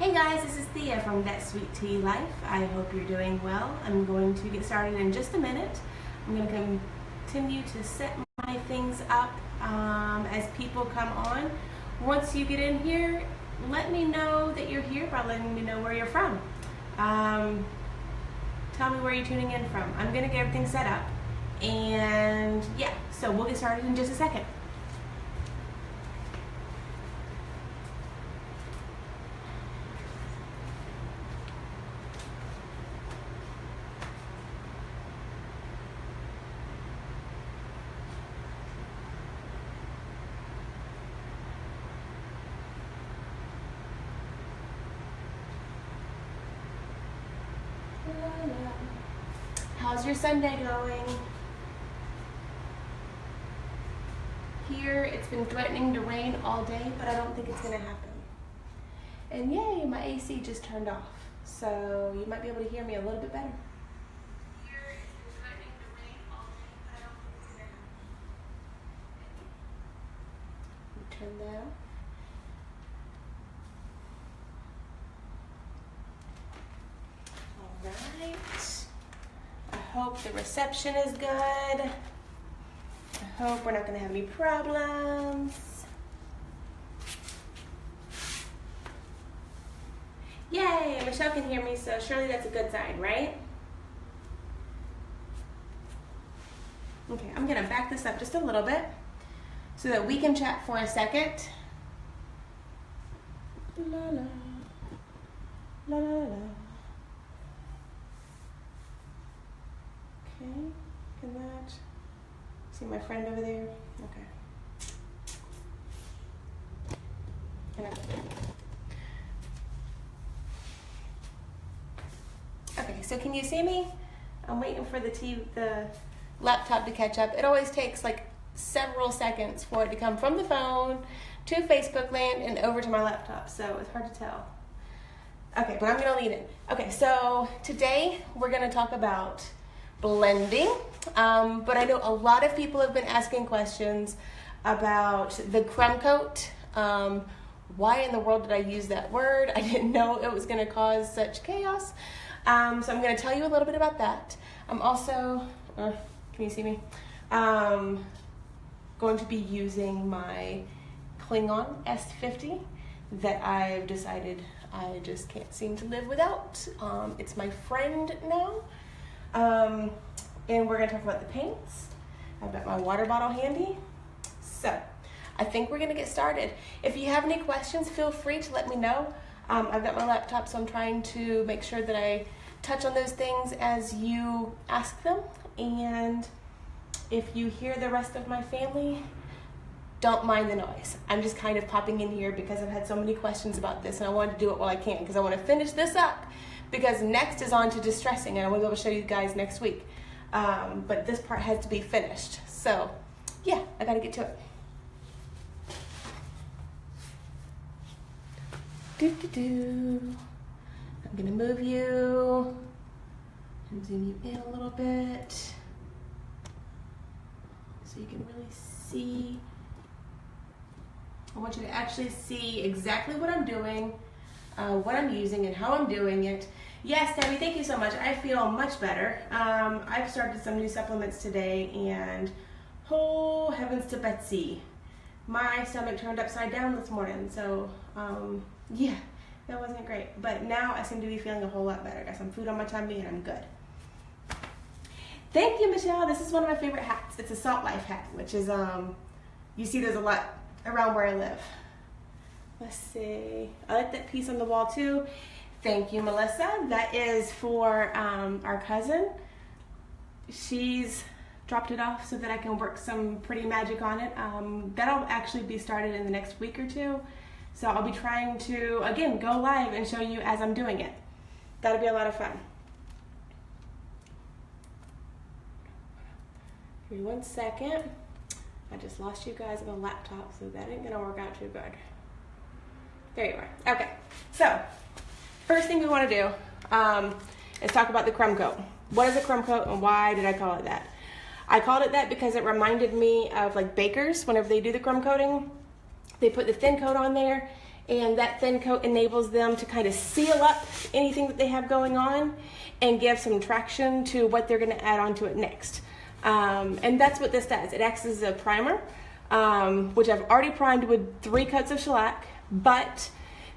Hey guys, this is Thea from That Sweet Tea Life. I hope you're doing well. I'm going to get started in just a minute. I'm going to continue to set my things up as people come on. Once you get in here, let me know that you're here by letting me know where you're from. Tell me where you're tuning in from. I'm going to get everything set up. And yeah, so we'll get started in just a second. How's your Sunday going? Here, it's been threatening to rain all day, but I don't think it's gonna happen. And yay, my AC just turned off, so you might be able to hear me a little bit better. Here, it's been threatening to rain all day, but I don't think it's gonna happen. Turn that off. All right. I hope the reception is good. I hope we're not going to have any problems. Yay, Michelle can hear me, so surely that's a good sign, right? Okay, I'm going to back this up just a little bit so that we can chat for a second. La la, la la la. Okay, can that, see my friend over there? Okay. Okay, so can you see me? I'm waiting for the laptop to catch up. It always takes like several seconds for it to come from the phone to Facebook land and over to my laptop, so it's hard to tell. Okay, but I'm gonna lead in. Okay, so today we're gonna talk about blending, but I know a lot of people have been asking questions about the crumb coat. Why in the world did I use that word? I didn't know it was going to cause such chaos. So I'm going to tell you a little bit about that. I'm also, can you see me? Going to be using my Klingon S50 that I've decided I just can't seem to live without. It's my friend now. And we're going to talk about the paints. I've got my water bottle handy. So I think we're going to get started. If you have any questions, feel free to let me know. I've got my laptop, so I'm trying to make sure that I touch on those things as you ask them. And if you hear the rest of my family, don't mind the noise. I'm just kind of popping in here because I've had so many questions about this and I wanted to do it while I can because I want to finish this up. Because next is on to distressing, and I want to be able to show you guys next week. But this part has to be finished. So, yeah, I got to get to it. I'm going to move you and zoom you in a little bit so you can really see. I want you to actually see exactly what I'm doing, what I'm using, and how I'm doing it. Yes, Debbie, thank you so much. I feel much better. I've started some new supplements today, and oh, heavens to Betsy. My stomach turned upside down this morning, so yeah, that wasn't great. But now I seem to be feeling a whole lot better. Got some food on my tummy, and I'm good. Thank you, Michelle. This is one of my favorite hats. It's a Salt Life hat, which is, you see there's a lot around where I live. Let's see. I like that piece on the wall, too. Thank you, Melissa. That is for our cousin. She's dropped it off so that I can work some pretty magic on it. That'll actually be started in the next week or two. So I'll be trying to, again, go live and show you as I'm doing it. That'll be a lot of fun. Give me 1 second. I just lost you guys on the laptop, so that ain't gonna work out too good. There you are. Okay, so first thing we want to do is talk about the crumb coat. What is a crumb coat and why did I call it that? I called it that because it reminded me of like bakers. Whenever they do the crumb coating, they put the thin coat on there And that thin coat enables them to kind of seal up anything that they have going on and give some traction to what they're going to add onto it next. And that's what this does. It acts as a primer, which I've already primed with 3 coats of shellac, but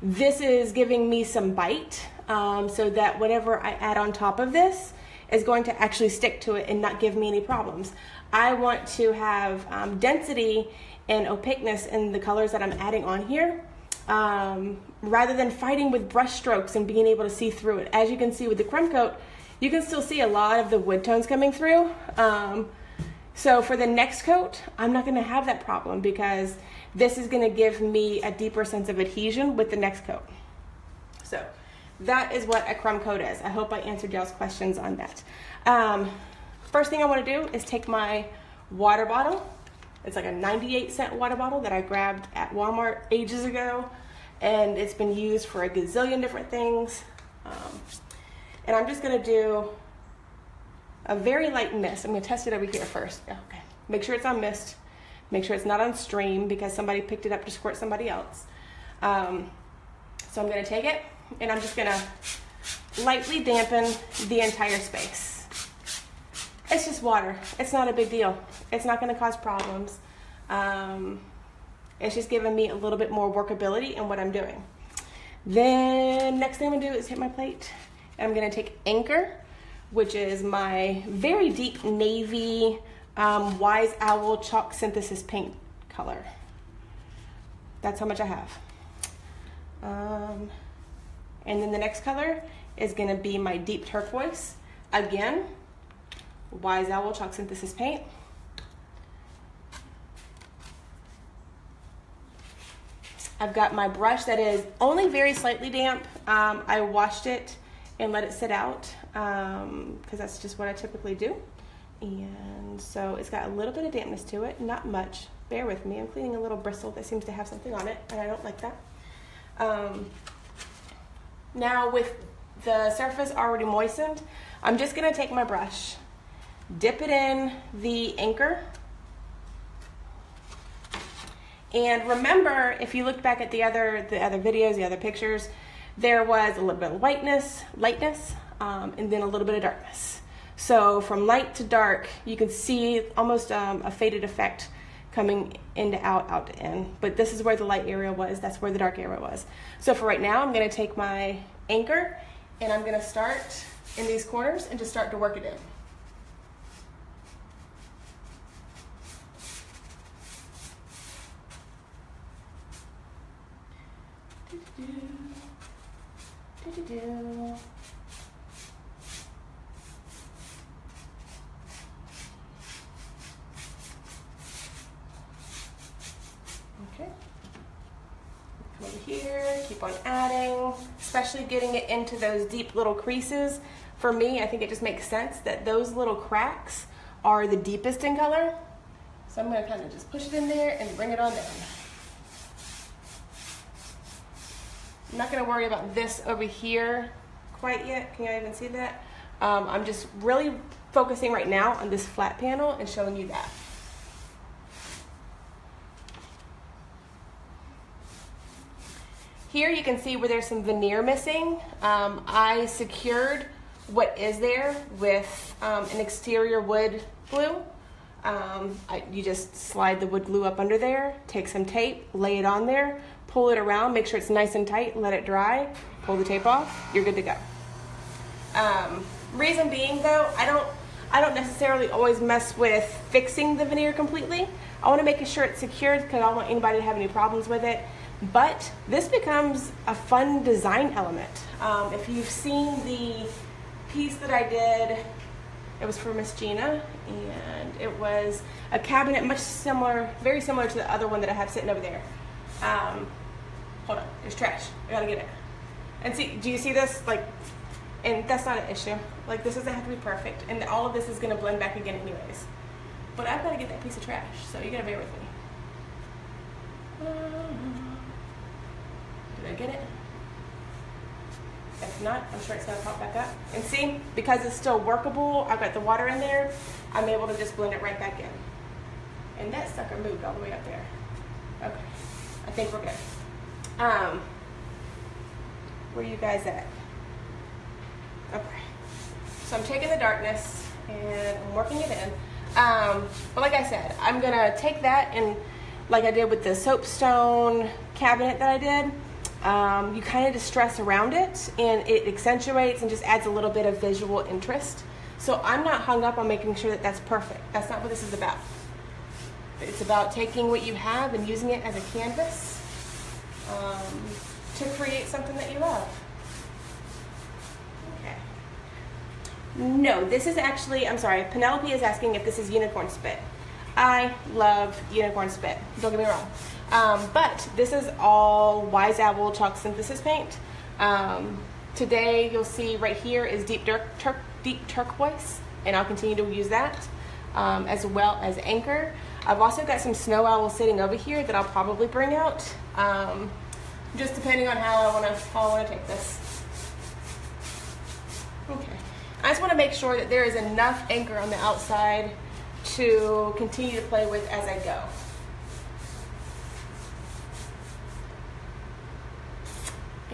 this is giving me some bite, so that whatever I add on top of this is going to actually stick to it and not give me any problems. I want to have density and opaqueness in the colors that I'm adding on here, rather than fighting with brush strokes and being able to see through it. As you can see with the crumb coat, you can still see a lot of the wood tones coming through. So for the next coat, I'm not going to have that problem because this is going to give me a deeper sense of adhesion with the next coat. So that is what a crumb coat is. I hope I answered y'all's questions on that. First thing I want to do is take my water bottle. It's like a 98-cent water bottle that I grabbed at Walmart ages ago, and it's been used for a gazillion different things. And I'm just going to do a very light mist. I'm going to test it over here first. Okay. Make sure it's on mist. Make sure it's not on stream because somebody picked it up to squirt somebody else. So I'm going to take it and I'm just going to lightly dampen the entire space. It's just water. It's not a big deal. It's not going to cause problems. It's just giving me a little bit more workability in what I'm doing. Then next thing I'm going to do is hit my plate. And I'm going to take Anchor, which is my very deep navy Wise Owl Chalk Synthesis paint color. That's how much I have. And then the next color is going to be my deep turquoise. Again, Wise Owl Chalk Synthesis paint. I've got my brush that is only very slightly damp. I washed it and let it sit out because that's just what I typically do. And so it's got a little bit of dampness to it, not much. Bear with me, I'm cleaning a little bristle that seems to have something on it, and I don't like that. Now with the surface already moistened, I'm just gonna take my brush, dip it in the Anchor. And remember, if you look back at the other videos, the other pictures, there was a little bit of lightness, and then a little bit of darkness. So from light to dark, you can see almost a faded effect coming in to out, out to in. But this is where the light area was, that's where the dark area was. So for right now, I'm gonna take my Anchor and I'm gonna start in these corners and just start to work it in. Okay. Come over here, keep on adding, especially getting it into those deep little creases. For me, I think it just makes sense that those little cracks are the deepest in color. So I'm gonna kind of just push it in there and bring it on down. I'm not going to worry about this over here quite yet. Can you even see that? I'm just really focusing right now on this flat panel and showing you that. Here you can see where there's some veneer missing. I secured what is there with an exterior wood glue. You just slide the wood glue up under there, take some tape, lay it on there, pull it around, make sure it's nice and tight, let it dry, pull the tape off, you're good to go. Reason being though, I don't necessarily always mess with fixing the veneer completely. I want to make sure it's secured because I don't want anybody to have any problems with it. But this becomes a fun design element. If you've seen the piece that I did, it was for Miss Gina, and it was a cabinet much similar, very similar to the other one that I have sitting over there. Hold on, there's trash. I gotta get it. And see, do you see this? Like, and that's not an issue. Like, this doesn't have to be perfect, and all of this is gonna blend back again anyways. But I've gotta get that piece of trash, so you gotta bear with me. Did I get it? If not, I'm sure it's gonna pop back up. And see, because it's still workable, I've got the water in there, I'm able to just blend it right back in. And that sucker moved all the way up there. Okay, I think we're good. Where are you guys at? Okay. So I'm taking the darkness and I'm working it in. But like I said, I'm gonna take that and like I did with the soapstone cabinet that I did, you kind of distress around it and it accentuates and just adds a little bit of visual interest. So I'm not hung up on making sure that that's perfect. That's not what this is about. It's about taking what you have and using it as a canvas to create something that you love. Okay. No, this is actually, I'm sorry, Penelope is asking if this is unicorn spit. I love unicorn spit, don't get me wrong. But this is all Wise Owl chalk synthesis paint. Today you'll see right here is deep turquoise, and I'll continue to use that, as well as Anchor. I've also got some Snow Owl sitting over here that I'll probably bring out, just depending on how I want to take this. Okay, I just want to make sure that there is enough Anchor on the outside to continue to play with as I go.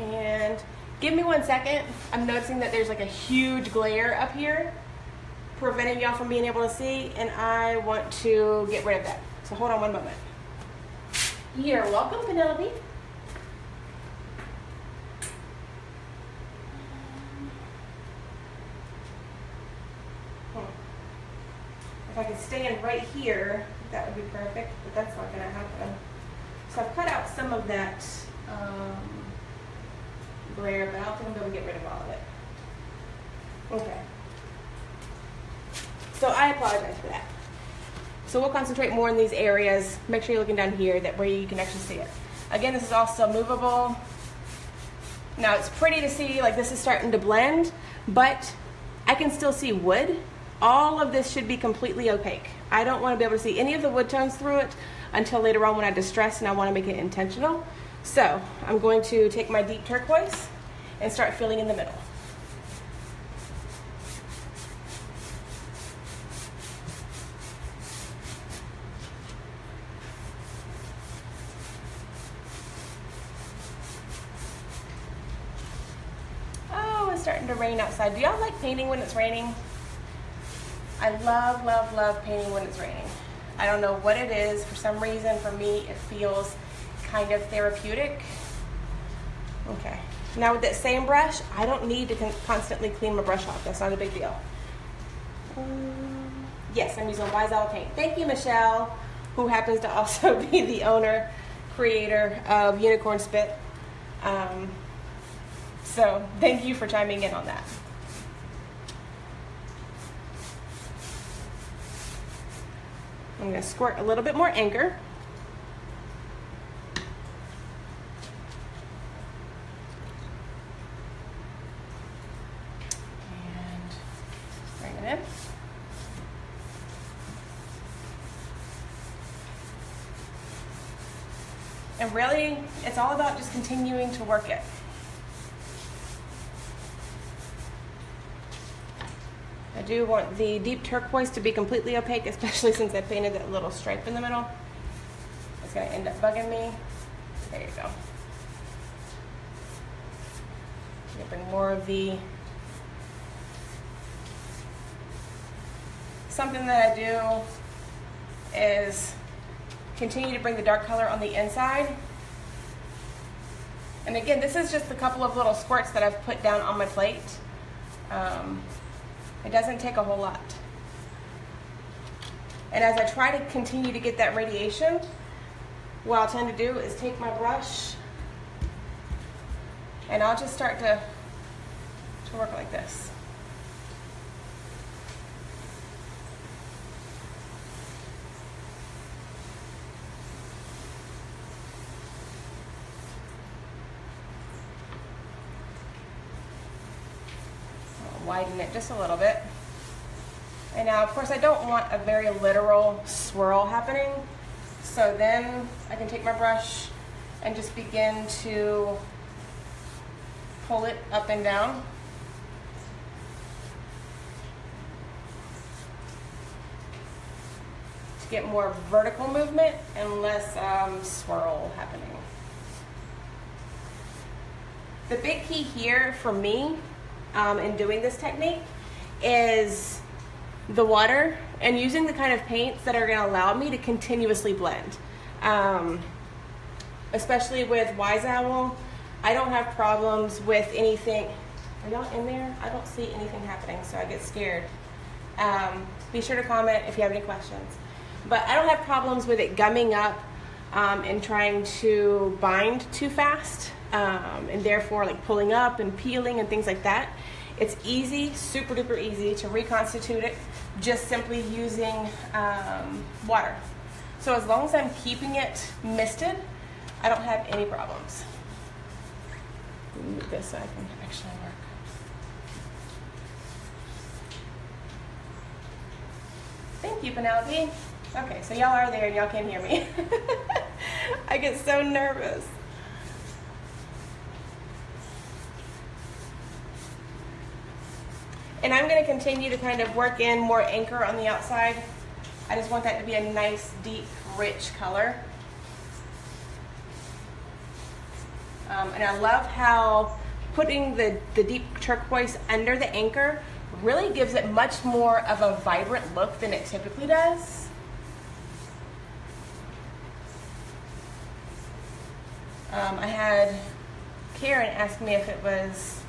And give me 1 second. I'm noticing that there's like a huge glare up here preventing y'all from being able to see, and I want to get rid of that. So hold on one moment. You're welcome, Penelope. If I could stand right here, that would be perfect, but that's not going to happen. So I've cut out some of that glare, but I don't think I'm going to get rid of all of it. Okay. So I apologize for that. So we'll concentrate more in these areas. Make sure you're looking down here, that way you can actually see it. Again, this is all still movable. Now it's pretty to see, like this is starting to blend, but I can still see wood. All of this should be completely opaque. I don't want to be able to see any of the wood tones through it until later on when I distress and I want to make it intentional. So I'm going to take my deep turquoise and start filling in the middle. Oh, it's starting to rain outside. Do y'all like painting when it's raining? I love, love, love painting when it's raining. I don't know what it is. For some reason, for me, it feels kind of therapeutic. Okay. Now with that same brush, I don't need to constantly clean my brush off. That's not a big deal. Yes, I'm using Wise Owl paint. Thank you, Michelle, who happens to also be the owner, creator of Unicorn Spit. So thank you for chiming in on that. I'm going to squirt a little bit more Anchor. And bring it in. And really, it's all about just continuing to work it. I do want the deep turquoise to be completely opaque, especially since I painted that little stripe in the middle. It's going to end up bugging me. There you go. I'm going to bring more of the... Something that I do is continue to bring the dark color on the inside. And again, this is just a couple of little squirts that I've put down on my plate. It doesn't take a whole lot. And as I try to continue to get that radiation, what I'll tend to do is take my brush and I'll just start to work like this. Widen it just a little bit. And now, of course, I don't want a very literal swirl happening. So then I can take my brush and just begin to pull it up and down. To get more vertical movement and less swirl happening. The big key here for me in doing this technique is the water and using the kind of paints that are going to allow me to continuously blend. Especially with Wise Owl, I don't have problems with anything. Are y'all in there? I don't see anything happening, so I get scared. Be sure to comment if you have any questions. But I don't have problems with it gumming up and trying to bind too fast, and therefore like pulling up and peeling and things like that. It's easy, super duper easy to reconstitute it just simply using water. So as long as I'm keeping it misted, I don't have any problems. Move this so I can actually work. Thank you, Penelope. Okay, so y'all are there and y'all can't hear me. I get so nervous. And I'm going to continue to kind of work in more anchor on the outside. I just want that to be a nice, deep, rich color. And I love how putting the deep turquoise under the anchor really gives it much more of a vibrant look than it typically does. I had Karen ask me if it was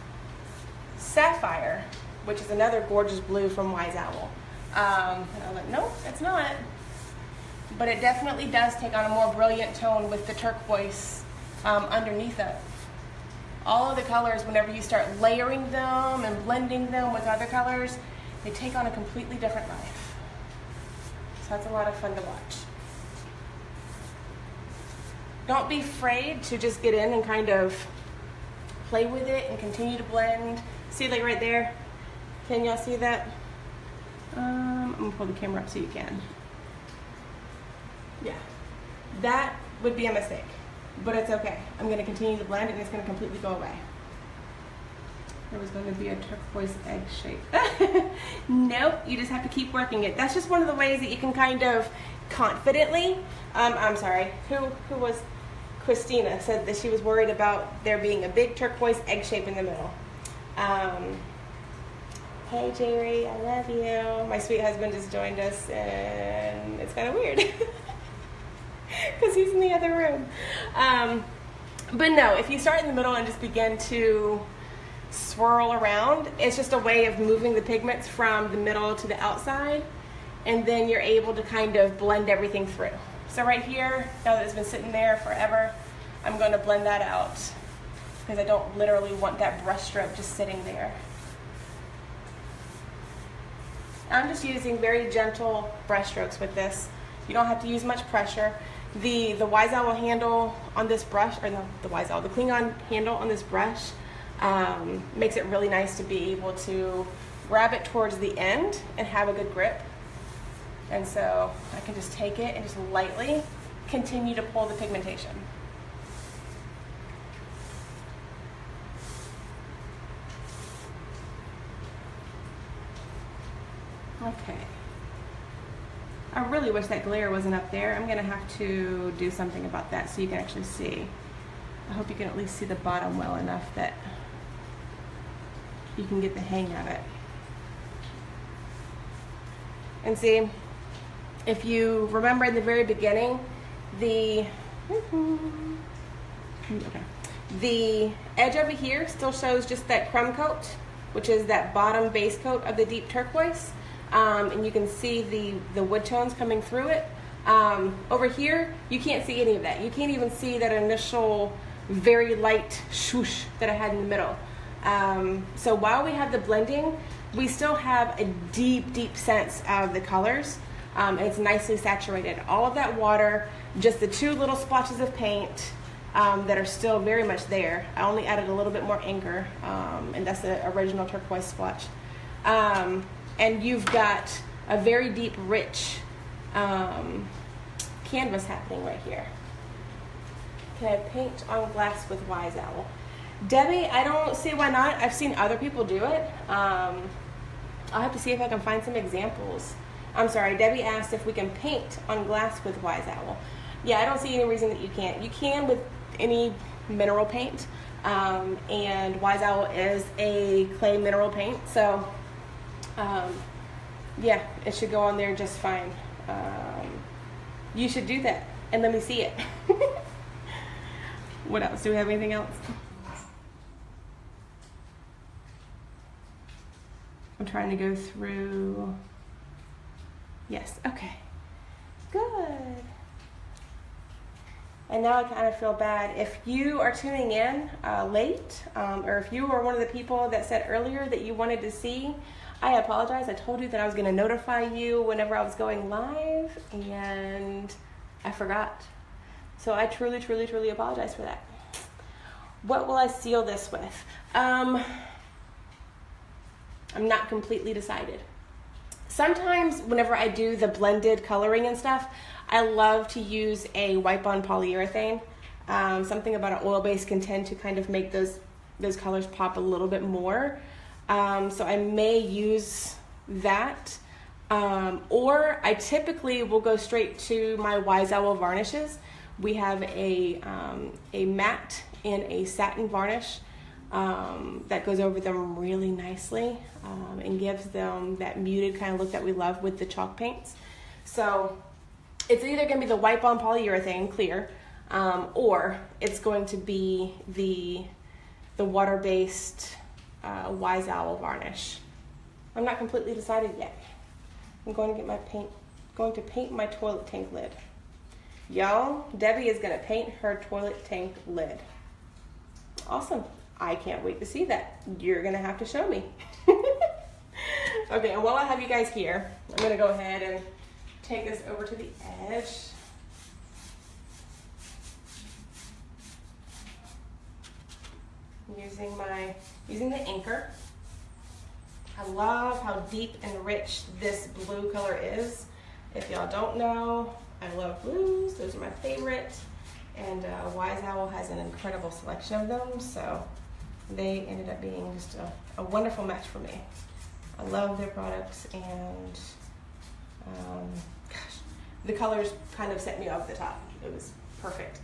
sapphire, which is another gorgeous blue from Wise Owl. And I was like, nope, it's not. But it definitely does take on a more brilliant tone with the turquoise underneath it. All of the colors, whenever you start layering them and blending them with other colors, they take on a completely different life. So that's a lot of fun to watch. Don't be afraid to just get in and kind of play with it and continue to blend. See, like right there? Can y'all see that? I'm gonna pull the camera up so you can. Yeah, that would be a mistake, but it's okay. I'm gonna continue to blend and it's gonna completely go away. There was going to be a turquoise egg shape. Nope, you just have to keep working it. That's just one of the ways that you can kind of confidently, I'm sorry, who was, Christina said that she was worried about there being a big turquoise egg shape in the middle. Hey Jerry, I love you. My sweet husband just joined us and it's kind of weird because he's in the other room. But no, if you start in the middle and just begin to swirl around, it's just a way of moving the pigments from the middle to the outside, and then you're able to kind of blend everything through. So right here, now that it's been sitting there forever, I'm going to blend that out because I don't literally want that brush stroke just sitting there. I'm just using very gentle brush strokes with this. You don't have to use much pressure. The Wise Owl handle on this brush, or no, the Wise Owl, the Klingon handle on this brush makes it really nice to be able to grab it towards the end and have a good grip. And so I can just take it and just lightly continue to pull the pigmentation. Okay. I really wish that glare wasn't up there. I'm gonna have to do something about that so you can actually see. I hope you can at least see the bottom well enough that you can get the hang of it. And see, if you remember in the very beginning, the edge over here still shows just that crumb coat, which is that bottom base coat of the deep turquoise. And you can see the wood tones coming through it. Over here, you can't see any of that. You can't even see that initial very light swoosh that I had in the middle. So while we have the blending, we still have a deep, deep sense of the colors. And it's nicely saturated. All of that water, just the two little splotches of paint that are still very much there. I only added a little bit more anchor, and that's the original turquoise splotch. And you've got a very deep, rich canvas happening right here. Can I paint on glass with Wise Owl? Debbie, I don't see why not. I've seen other people do it. I'll have to see if I can find some examples. I'm sorry, Debbie asked if we can paint on glass with Wise Owl. Yeah, I don't see any reason that you can't. You can with any mineral paint. and Wise Owl is a clay mineral paint, so yeah, it should go on there just fine. You should do that and let me see it. What else? Do we have anything else? I'm trying to go through. Yes, okay. Good. And now I kind of feel bad. If you are tuning in late, or if you were one of the people that said earlier that you wanted to see, I apologize. I told you that I was going to notify you whenever I was going live, and I forgot. So I truly, truly, truly apologize for that. What will I seal this with? I'm not completely decided. Sometimes whenever I do the blended coloring and stuff, I love to use a wipe-on polyurethane. Something about an oil base can tend to kind of make those colors pop a little bit more. So I may use that. Or I typically will go straight to my Wise Owl varnishes. We have a matte and a satin varnish that goes over them really nicely and gives them that muted kind of look that we love with the chalk paints. So it's either going to be the wipe-on polyurethane clear, or it's going to be the water-based Wise Owl varnish. I'm not completely decided yet. I'm going to paint my toilet tank lid. Y'all, Debbie is going to paint her toilet tank lid. Awesome. I can't wait to see that. You're going to have to show me. Okay, and while I have you guys here, I'm going to go ahead and take this over to the edge. Using the Inker. I love how deep and rich this blue color is. If y'all don't know, I love blues. Those are my favorite. And Wise Owl has an incredible selection of them, so they ended up being just a wonderful match for me. I love their products, and gosh, the colors kind of set me off the top. It was perfect.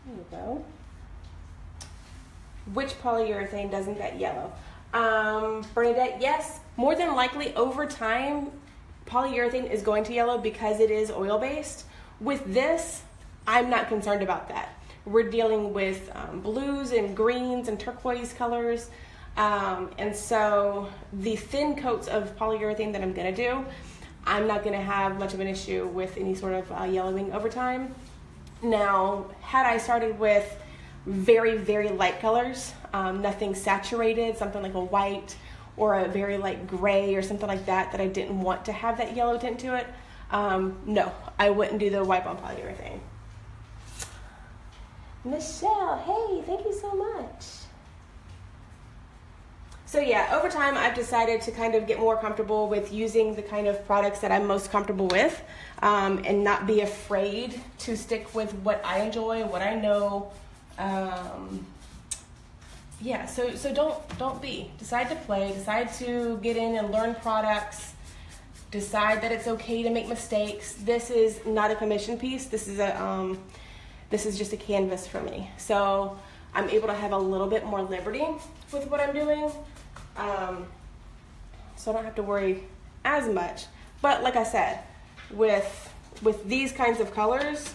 There you go. Which polyurethane doesn't get yellow? Bernadette, yes. More than likely, over time, polyurethane is going to yellow because it is oil-based. With this, I'm not concerned about that. We're dealing with blues and greens and turquoise colors. And so the thin coats of polyurethane that I'm gonna do, I'm not gonna have much of an issue with any sort of yellowing over time. Now, had I started with very, very light colors, nothing saturated, something like a white or a very light gray or something like that, that I didn't want to have that yellow tint to it, no, I wouldn't do the wipe-on polyurethane. Michelle, hey, thank you so much. So yeah, over time I've decided to kind of get more comfortable with using the kind of products that I'm most comfortable with, and not be afraid to stick with what I enjoy, what I know. Yeah, so don't be. Decide to play, decide to get in and learn products, decide that it's okay to make mistakes. This is not a commission piece. This is just a canvas for me. So I'm able to have a little bit more liberty with what I'm doing. So I don't have to worry as much. But like I said, with these kinds of colors,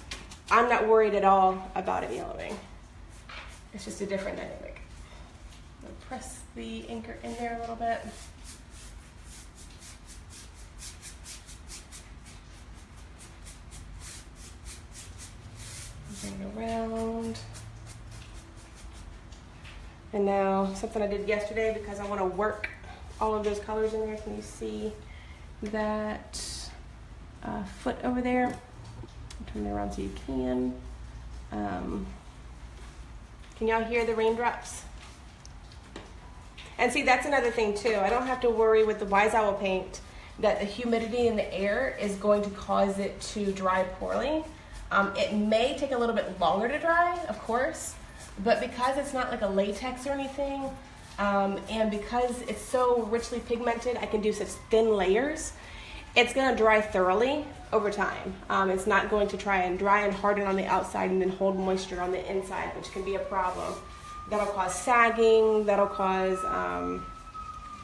I'm not worried at all about it yellowing. It's just a different dynamic. I'm gonna press the Inker in there a little bit. Bring it around. And now something I did yesterday, because I want to work all of those colors in there. Can you see that foot over there? I'll turn it around so you can. Can y'all hear the raindrops? And see, that's another thing too. I don't have to worry with the Wise Owl paint that the humidity in the air is going to cause it to dry poorly. It may take a little bit longer to dry, of course, but because it's not like a latex or anything, and because it's so richly pigmented, I can do such thin layers. it's going to dry thoroughly over time. It's not going to try and dry and harden on the outside and then hold moisture on the inside, which can be a problem. That'll cause sagging, that'll cause,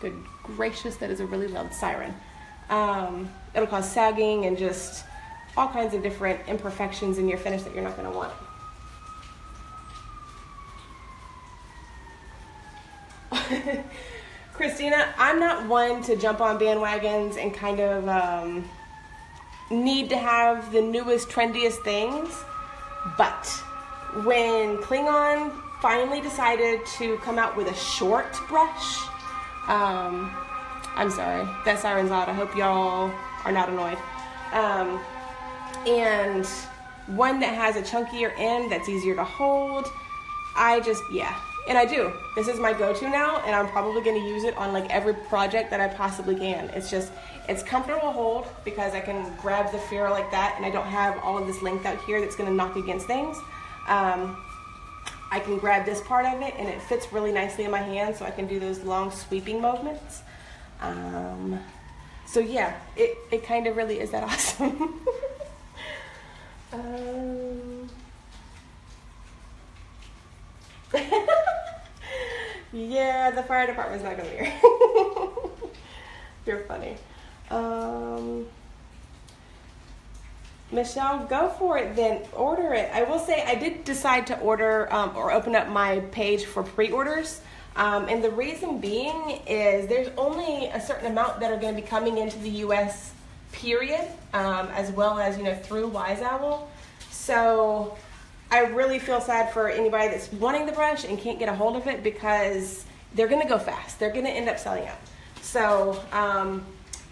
good gracious, that is a really loud siren. It'll cause sagging and just all kinds of different imperfections in your finish that you're not going to want. Christina, I'm not one to jump on bandwagons and kind of need to have the newest, trendiest things, but when Klingon finally decided to come out with a short brush, I'm sorry, that siren's loud. I hope y'all are not annoyed. And one that has a chunkier end that's easier to hold, and I do. This is my go-to now, and I'm probably going to use it on like every project that I possibly can. It's comfortable to hold because I can grab the ferrule like that, and I don't have all of this length out here that's going to knock against things. I can grab this part of it, and it fits really nicely in my hand, so I can do those long sweeping movements. So yeah, it kind of really is that awesome. Yeah, the fire department's not gonna be here. You're funny. Michelle, go for it then. Order it. I will say I did decide to order or open up my page for pre-orders. And the reason being is there's only a certain amount that are going to be coming into the U.S. period, as well as, through Wise Owl. So I really feel sad for anybody that's wanting the brush and can't get a hold of it because they're going to go fast. They're going to end up selling out. So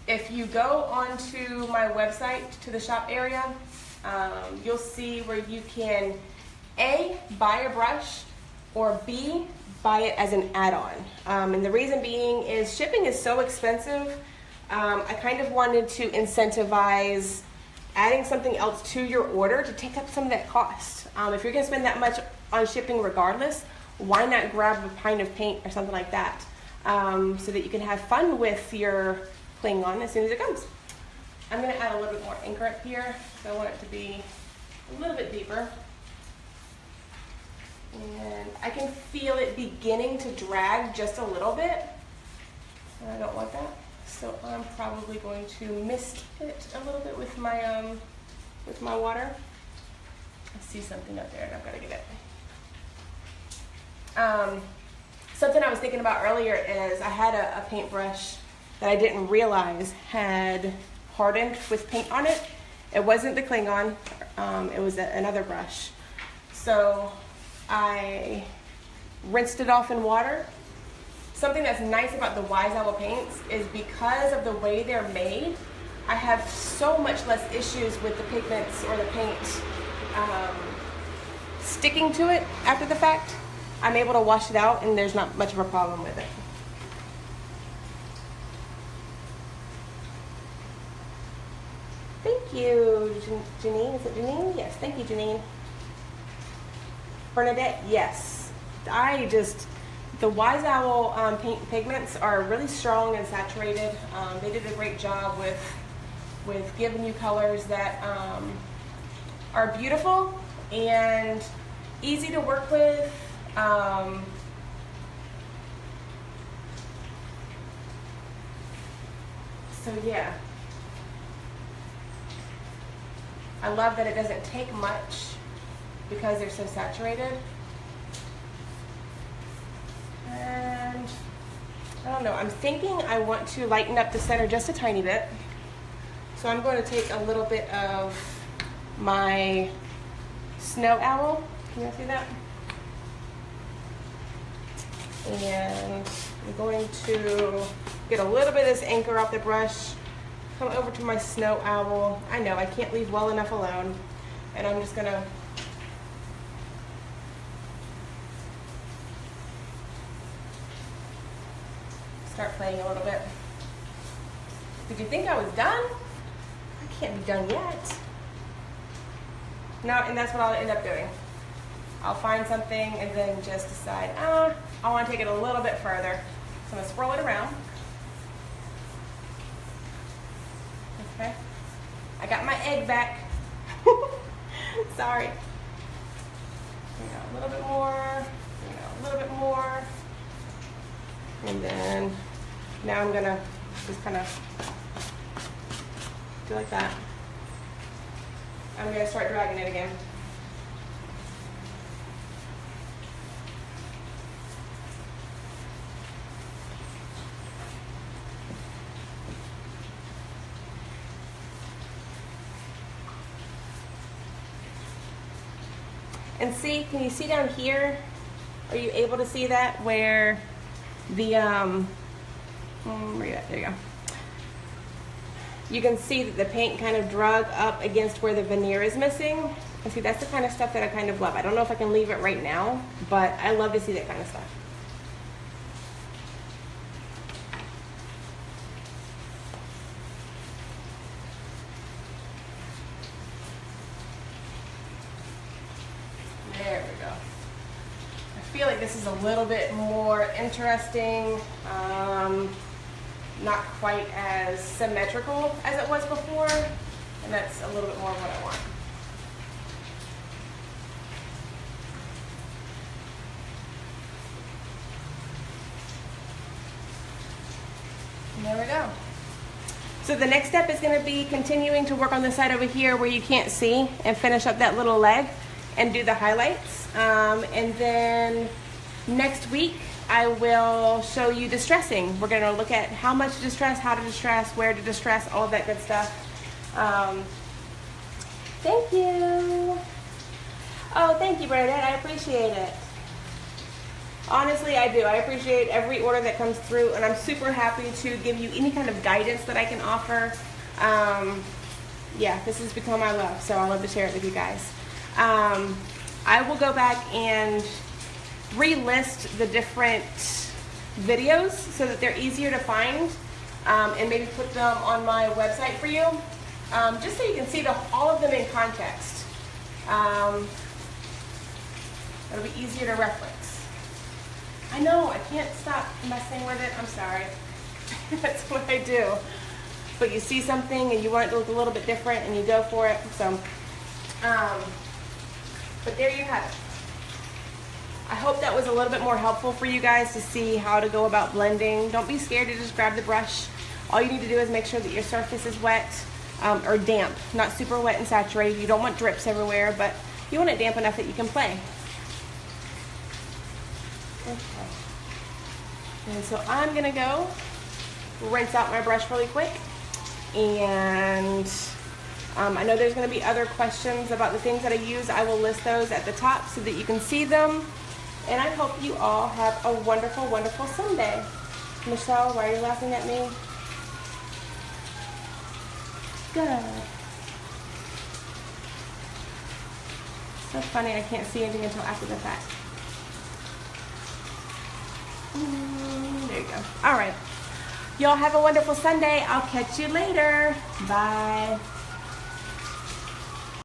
if you go onto my website to the shop area, you'll see where you can A, buy a brush, or B, buy it as an add-on. And the reason being is shipping is so expensive. I kind of wanted to incentivize adding something else to your order to take up some of that cost. If you're going to spend that much on shipping regardless, why not grab a pint of paint or something like that, so that you can have fun with your Klingon as soon as it comes. I'm going to add a little bit more ink up here, so I want it to be a little bit deeper. And I can feel it beginning to drag just a little bit, and I don't want that. So I'm probably going to mist it a little bit with my water. I see something up there, and I've got to get it. Something I was thinking about earlier is I had a paintbrush that I didn't realize had hardened with paint on it. It wasn't the Klingon, it was another brush. So I rinsed it off in water. Something that's nice about the Wise Owl paints is because of the way they're made, I have so much less issues with the pigments or the paint sticking to it after the fact. I'm able to wash it out and there's not much of a problem with it. Thank you, Janine. Is it Janine? Yes, thank you, Janine. Bernadette, yes. The Wise Owl paint pigments are really strong and saturated. They did a great job with giving you colors that are beautiful and easy to work with. So yeah. I love that it doesn't take much because they're so saturated. And I don't know, I'm thinking I want to lighten up the center just a tiny bit. So I'm going to take a little bit of my Snow Owl. Can you see that? And I'm going to get a little bit of this anchor off the brush, come over to my Snow Owl. I know I can't leave well enough alone, and I'm just gonna start playing a little bit. Did you think I was done? I can't be done yet. No, and that's what I'll end up doing. I'll find something and then just decide, I want to take it a little bit further. So I'm going to swirl it around. Okay. I got my egg back. Sorry. A little bit more. A little bit more. And then now I'm gonna just kind of do like that. I'm gonna start dragging it again. And see, can you see down here? Are you able to see that where the, where you at? There you go. You can see that the paint kind of drug up against where the veneer is missing. And see, that's the kind of stuff that I kind of love. I don't know if I can leave it right now, but I love to see that kind of stuff. There we go. I feel like this is a little bit more interesting, not quite as symmetrical as it was before, and that's a little bit more of what I want. And there we go. So the next step is going to be continuing to work on the side over here where you can't see and finish up that little leg and do the highlights. And then next week I will show you distressing. We're going to look at how much to distress, how to distress, where to distress, all of that good stuff. Thank you. Oh, thank you, Bernadette. I appreciate it. Honestly, I do. I appreciate every order that comes through, and I'm super happy to give you any kind of guidance that I can offer. Yeah, this has become my love, so I love to share it with you guys. I will go back and relist the different videos so that they're easier to find, and maybe put them on my website for you, just so you can see all of them in context. It'll be easier to reference. I know, I can't stop messing with it. I'm sorry. That's what I do. But you see something and you want it to look a little bit different and you go for it. So, but there you have it. I hope that was a little bit more helpful for you guys to see how to go about blending. Don't be scared to just grab the brush. All you need to do is make sure that your surface is wet or damp, not super wet and saturated. You don't want drips everywhere, but you want it damp enough that you can play. Okay. And so I'm gonna go rinse out my brush really quick, and I know there's gonna be other questions about the things that I use. I will list those at the top so that you can see them, and I hope you all have a wonderful, wonderful Sunday. Michelle, why are you laughing at me? Good. So funny, I can't see anything until after the fact. There you go. All right. Y'all have a wonderful Sunday. I'll catch you later. Bye.